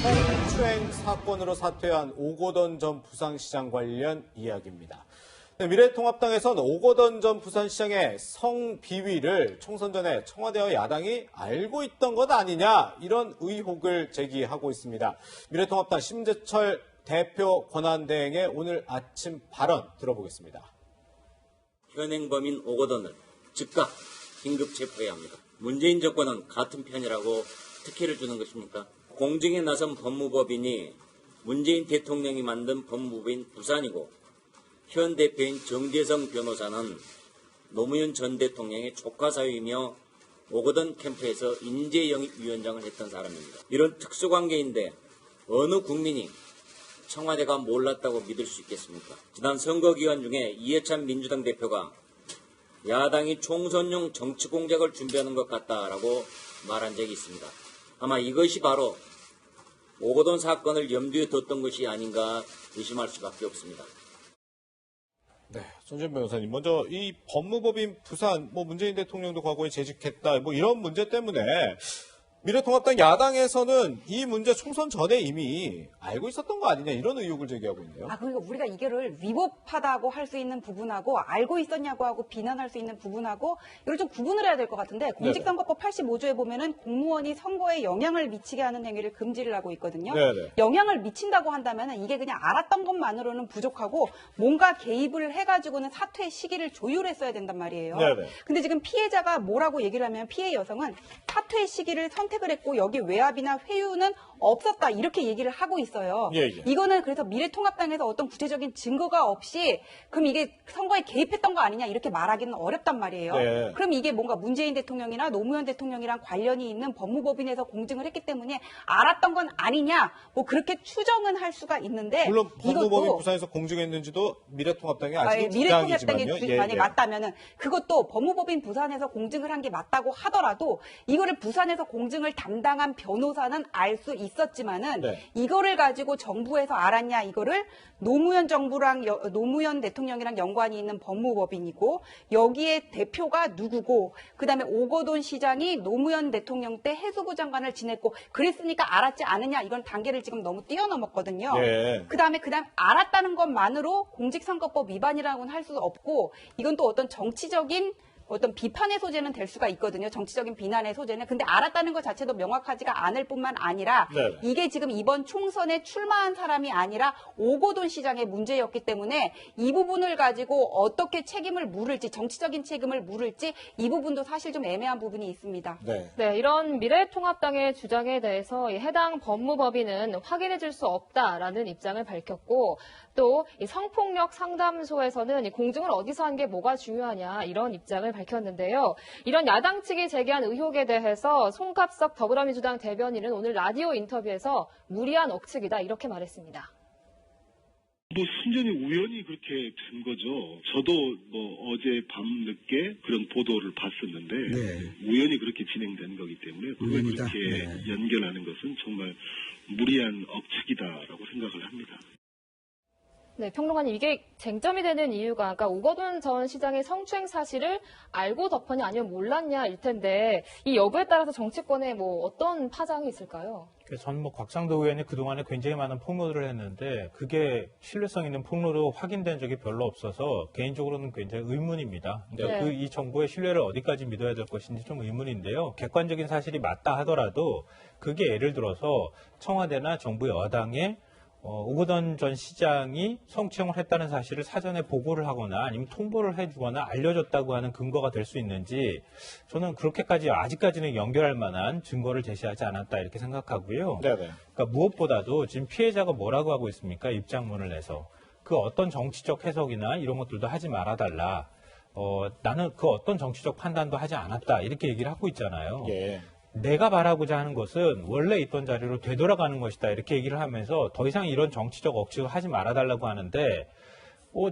성추행 사건으로 사퇴한 오거돈 전 부산시장 관련 이야기입니다. 미래통합당에서는 오거돈 전 부산시장의 성비위를 총선 전에 청와대와 야당이 알고 있던 것 아니냐, 이런 의혹을 제기하고 있습니다. 미래통합당 심재철 대표 권한대행의 오늘 아침 발언 들어보겠습니다. 현행범인 오거돈을 즉각 긴급 체포해야 합니다. 문재인 정권은 같은 편이라고 특혜를 주는 것입니까? 공정에 나선 법무법인이 문재인 대통령이 만든 법무부인 부산이고, 현 대표인 정재성 변호사는 노무현 전 대통령의 조카 사위이며 오거돈 캠프에서 인재영입위원장을 했던 사람입니다. 이런 특수관계인데 어느 국민이 청와대가 몰랐다고 믿을 수 있겠습니까? 지난 선거 기간 중에 이해찬 민주당 대표가 야당이 총선용 정치 공작을 준비하는 것 같다라고 말한 적이 있습니다. 아마 이것이 바로 오거돈 사건을 염두에 뒀던 것이 아닌가 의심할 수밖에 없습니다. 네, 손준 변호사님, 먼저 이 법무법인 부산, 문재인 대통령도 과거에 재직했다, 이런 문제 때문에 미래통합당 야당에서는 이 문제 총선 전에 이미 알고 있었던 거 아니냐, 이런 의혹을 제기하고 있네요. 그러니까 우리가 이거를 위법하다고 할 수 있는 부분하고 알고 있었냐고 하고 비난할 수 있는 부분하고 이걸 좀 구분을 해야 될 것 같은데, 공직선거법 85조에 보면은 공무원이 선거에 영향을 미치게 하는 행위를 금지를 하고 있거든요. 네네. 영향을 미친다고 한다면은 이게 그냥 알았던 것만으로는 부족하고 뭔가 개입을 해가지고는 사퇴 시기를 조율했어야 된단 말이에요. 네네. 근데 지금 피해자가 뭐라고 얘기를 하면, 피해 여성은 사퇴 시기를 선택을 했고 여기 외압이나 회유는 없었다, 이렇게 얘기를 하고 있어요. 예. 이거는 그래서 미래통합당에서 어떤 구체적인 증거가 없이 그럼 이게 선거에 개입했던 거 아니냐, 이렇게 말하기는 어렵단 말이에요. 네. 그럼 이게 뭔가 문재인 대통령이나 노무현 대통령이랑 관련이 있는 법무법인에서 공증을 했기 때문에 알았던 건 아니냐, 그렇게 추정은 할 수가 있는데, 물론 법무법인 이것도 부산에서 공증했는지도 미래통합당이 아직은 미래통합당이 주장이지만요. 만약에 맞다면은 그것도 법무법인 부산에서 공증을 한 게 맞다고 하더라도 이거를 부산에서 공증을 담당한 변호사는 알 수 있었지만은 이거를 가지고 정부에서 알았냐, 이거를 노무현 대통령이랑 연관이 있는 법무법인이고 여기에 대표가 누구고, 그다음에 오거돈 시장이 노무현 대통령 때 해수부 장관을 지냈고 그랬으니까 알았지 않느냐, 이건 단계를 지금 너무 뛰어넘었거든요. 그다음에 알았다는 것만으로 공직선거법 위반이라고는 할 수 없고, 이건 또 어떤 정치적인 비판의 소재는 될 수가 있거든요. 정치적인 비난의 소재는. 근데 알았다는 것 자체도 명확하지가 않을 뿐만 아니라 이게 지금 이번 총선에 출마한 사람이 아니라 오거돈 시장의 문제였기 때문에 이 부분을 가지고 어떻게 책임을 물을지, 정치적인 책임을 물을지, 이 부분도 사실 좀 애매한 부분이 있습니다. 네, 이런 미래통합당의 주장에 대해서 해당 법무법인은 확인해줄 수 없다라는 입장을 밝혔고, 또 이 성폭력 상담소에서는 이 공증을 어디서 한 게 뭐가 중요하냐, 이런 입장을 밝혔는데요. 이런 야당 측이 제기한 의혹에 대해서 송갑석 더불어민주당 대변인은 오늘 라디오 인터뷰에서 무리한 억측이다, 이렇게 말했습니다. 순전히 우연히 그렇게 된 거죠. 저도 어제 밤늦게 그런 보도를 봤었는데 우연히 그렇게 진행된 거기 때문에 그걸 그렇게 연결하는 것은 정말 무리한 억측이다라고 생각을 합니다. 네, 평론가님, 이게 쟁점이 되는 이유가 아까 오거돈 전 시장의 성추행 사실을 알고 덮었냐 아니면 몰랐냐일 텐데, 이 여부에 따라서 정치권에 어떤 파장이 있을까요? 저는 곽상도 의원이 그동안에 굉장히 많은 폭로들을 했는데 그게 신뢰성 있는 폭로로 확인된 적이 별로 없어서 개인적으로는 굉장히 의문입니다. 그러니까 이 정부의 신뢰를 어디까지 믿어야 될 것인지 좀 의문인데요. 객관적인 사실이 맞다 하더라도 그게 예를 들어서 청와대나 정부 여당의 오거돈 전 시장이 성추행을 했다는 사실을 사전에 보고를 하거나 아니면 통보를 해주거나 알려줬다고 하는 근거가 될 수 있는지, 저는 그렇게까지 아직까지는 연결할 만한 증거를 제시하지 않았다, 이렇게 생각하고요. 그러니까 무엇보다도 지금 피해자가 뭐라고 하고 있습니까? 입장문을 내서 그 어떤 정치적 해석이나 이런 것들도 하지 말아달라. 나는 그 어떤 정치적 판단도 하지 않았다, 이렇게 얘기를 하고 있잖아요. 내가 바라고자 하는 것은 원래 있던 자리로 되돌아가는 것이다, 이렇게 얘기를 하면서 더 이상 이런 정치적 억측을 하지 말아달라고 하는데,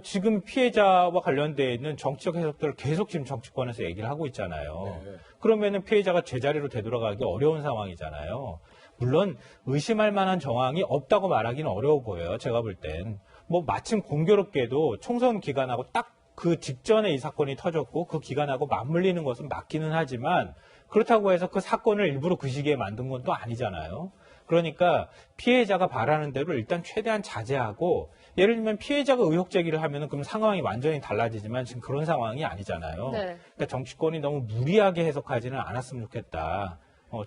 지금 피해자와 관련되어 있는 정치적 해석들을 계속 지금 정치권에서 얘기를 하고 있잖아요. 그러면은 피해자가 제자리로 되돌아가기 어려운 상황이잖아요. 물론 의심할 만한 정황이 없다고 말하기는 어려워 보여요, 제가 볼 땐. 마침 공교롭게도 총선 기간하고 딱 그 직전에 이 사건이 터졌고 그 기간하고 맞물리는 것은 맞기는 하지만, 그렇다고 해서 그 사건을 일부러 그 시기에 만든 건 또 아니잖아요. 그러니까 피해자가 바라는 대로 일단 최대한 자제하고 예를 들면 피해자가 의혹 제기를 하면은 그럼 상황이 완전히 달라지지만 지금 그런 상황이 아니잖아요. 네. 그러니까 정치권이 너무 무리하게 해석하지는 않았으면 좋겠다.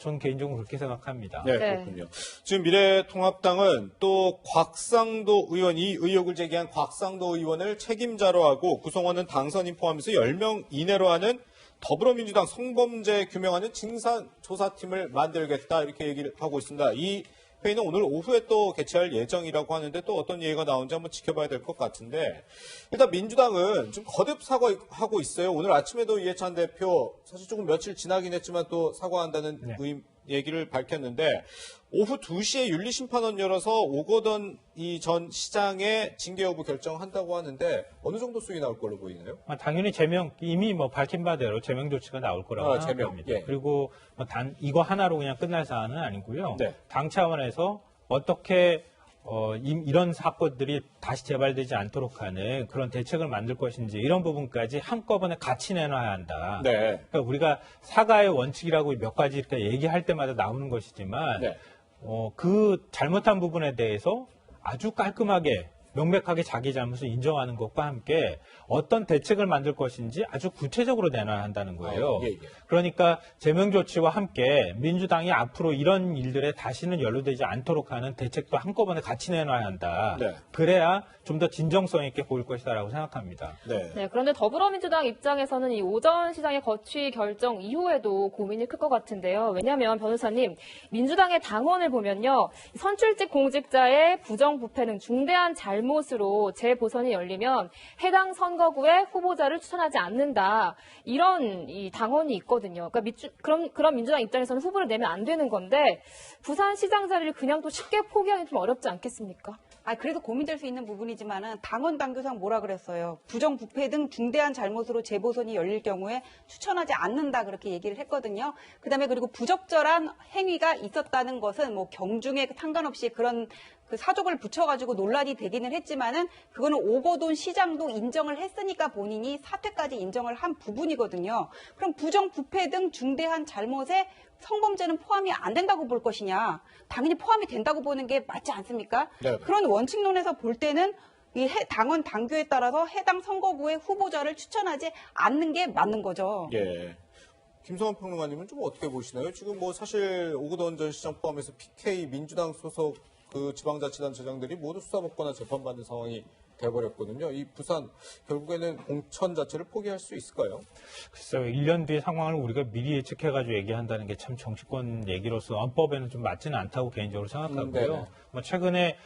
저는 개인적으로 그렇게 생각합니다. 네, 네. 그렇군요. 지금 미래통합당은 또 곽상도 의원, 이 의혹을 제기한 곽상도 의원을 책임자로 하고 구성원은 당선인 포함해서 10명 이내로 하는 더불어민주당 성범죄 규명하는 진상조사팀을 만들겠다 이렇게 얘기를 하고 있습니다. 이 회의는 오늘 오후에 또 개최할 예정이라고 하는데 또 어떤 얘기가 나오는지 한번 지켜봐야 될 것 같은데 일단 민주당은 좀 거듭 사과하고 있어요. 오늘 아침에도 이해찬 대표 사실 조금 며칠 지나긴 했지만 또 사과한다는 얘기를 밝혔는데 오후 2시에 윤리심판원 열어서 오거돈 이 전 시장의 징계 여부 결정한다고 하는데 어느 정도 수위 나올 걸로 보이나요? 당연히 이미 밝힌 바대로 제명 조치가 나올 거라고 생각합니다. 예. 그리고 이거 하나로 그냥 끝날 사안은 아니고요. 네. 당 차원에서 어떻게 이런 사건들이 다시 재발되지 않도록 하는 그런 대책을 만들 것인지 이런 부분까지 한꺼번에 같이 내놔야 한다. 네. 그러니까 우리가 사과의 원칙이라고 몇 가지 이렇게 얘기할 때마다 나오는 것이지만 네. 그 잘못한 부분에 대해서 아주 깔끔하게 명백하게 자기 잘못을 인정하는 것과 함께 어떤 대책을 만들 것인지 아주 구체적으로 내놔야 한다는 거예요. 예. 그러니까 제명 조치와 함께 민주당이 앞으로 이런 일들에 다시는 연루되지 않도록 하는 대책도 한꺼번에 같이 내놔야 한다. 네. 그래야 좀 더 진정성 있게 보일 것이다라고 생각합니다. 네. 네, 그런데 더불어민주당 입장에서는 이 오전 시장의 거취 결정 이후에도 고민이 클 것 같은데요. 왜냐하면 변호사님, 민주당의 당원을 보면요. 선출직 공직자의 부정부패 등 중대한 잘못으로 재보선이 열리면 해당 선거구에 후보자를 추천하지 않는다. 이런 이 당원이 있거든요. 그러니까 그럼 민주당 입장에서는 후보를 내면 안 되는 건데 부산시장 자리를 그냥 또 쉽게 포기하기 좀 어렵지 않겠습니까? 그래도 고민될 수 있는 부분이지만은 당원 당규상 뭐라 그랬어요. 부정부패 등 중대한 잘못으로 재보선이 열릴 경우에 추천하지 않는다 그렇게 얘기를 했거든요. 그다음에 그리고 부적절한 행위가 있었다는 것은 뭐 경중에 상관없이 그런 그 사족을 붙여가지고 논란이 되기는 했지만은 그거는 오거돈 시장도 인정을 했으니까 본인이 사퇴까지 인정을 한 부분이거든요. 그럼 부정부패 등 중대한 잘못에 성범죄는 포함이 안 된다고 볼 것이냐? 당연히 포함이 된다고 보는 게 맞지 않습니까? 네. 그런 원칙론에서 볼 때는 이 당원 당규에 따라서 해당 선거구의 후보자를 추천하지 않는 게 맞는 거죠. 예. 김성환 평론가님은 좀 어떻게 보시나요? 지금 뭐 사실 오거돈 전 시장 포함해서 PK 민주당 소속 그 지방자치단체장들이 모두 수사받거나 재판받는 상황이 돼버렸거든요. 이 부산 결국에는 공천 자체를 포기할 수 있을까요? 글쎄요. 1년 뒤의 상황을 우리가 미리 예측해가지고 얘기한다는 게 참 정치권 얘기로서 헌법에는 좀 맞지는 않다고 개인적으로 생각하고요. 최근에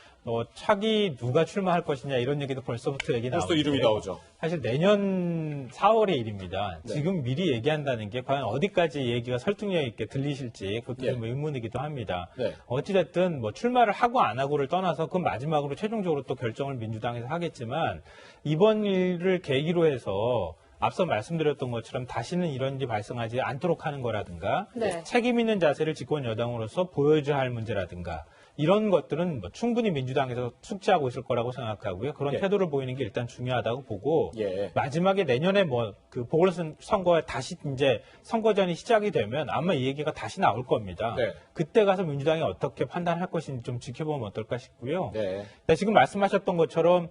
차기 누가 출마할 것이냐 이런 얘기도 벌써부터 얘기 나오는데 벌써 이름이 나오죠. 사실 내년 4월의 일입니다. 네. 지금 미리 얘기한다는 게 과연 어디까지 얘기가 설득력 있게 들리실지 그것도 예. 좀 의문이기도 합니다. 네. 어찌됐든 출마를 하고 안 하고를 떠나서 그 마지막으로 최종적으로 또 결정을 민주당에서 하겠지만 이번 일을 계기로 해서 앞서 말씀드렸던 것처럼 다시는 이런 일이 발생하지 않도록 하는 거라든가 네. 책임 있는 자세를 집권 여당으로서 보여줘야 할 문제라든가 이런 것들은 충분히 민주당에서 숙지하고 있을 거라고 생각하고요. 그런 예. 태도를 보이는 게 일단 중요하다고 보고 예. 마지막에 내년에 그 보궐선거에 다시 이제 선거전이 시작이 되면 아마 이 얘기가 다시 나올 겁니다. 네. 그때 가서 민주당이 어떻게 판단할 것인지 좀 지켜보면 어떨까 싶고요. 네. 지금 말씀하셨던 것처럼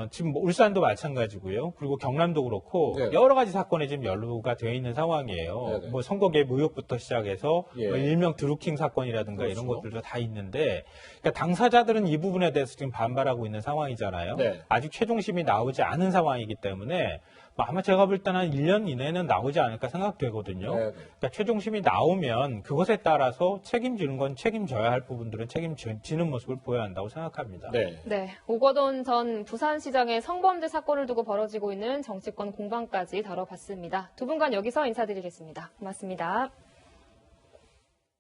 지금 울산도 마찬가지고요. 그리고 경남도 그렇고 네. 여러 가지 사건에 지금 연루가 되어 있는 상황이에요. 네. 선거 개입 의혹부터 시작해서 예. 일명 드루킹 사건이라든가 그렇죠. 이런 것들도 다 있는데 그러니까 당사자들은 이 부분에 대해서 지금 반발하고 있는 상황이잖아요. 네. 아직 최종심이 나오지 않은 상황이기 때문에 아마 제가 볼 때는 한 1년 이내는 나오지 않을까 생각되거든요. 네. 그러니까 최종심이 나오면 그것에 따라서 책임지는 건 책임져야 할 부분들은 책임지는 모습을 보여야 한다고 생각합니다. 네. 네, 오거돈 전 부산시장의 성범죄 사건을 두고 벌어지고 있는 정치권 공방까지 다뤄봤습니다. 두 분간 여기서 인사드리겠습니다. 고맙습니다.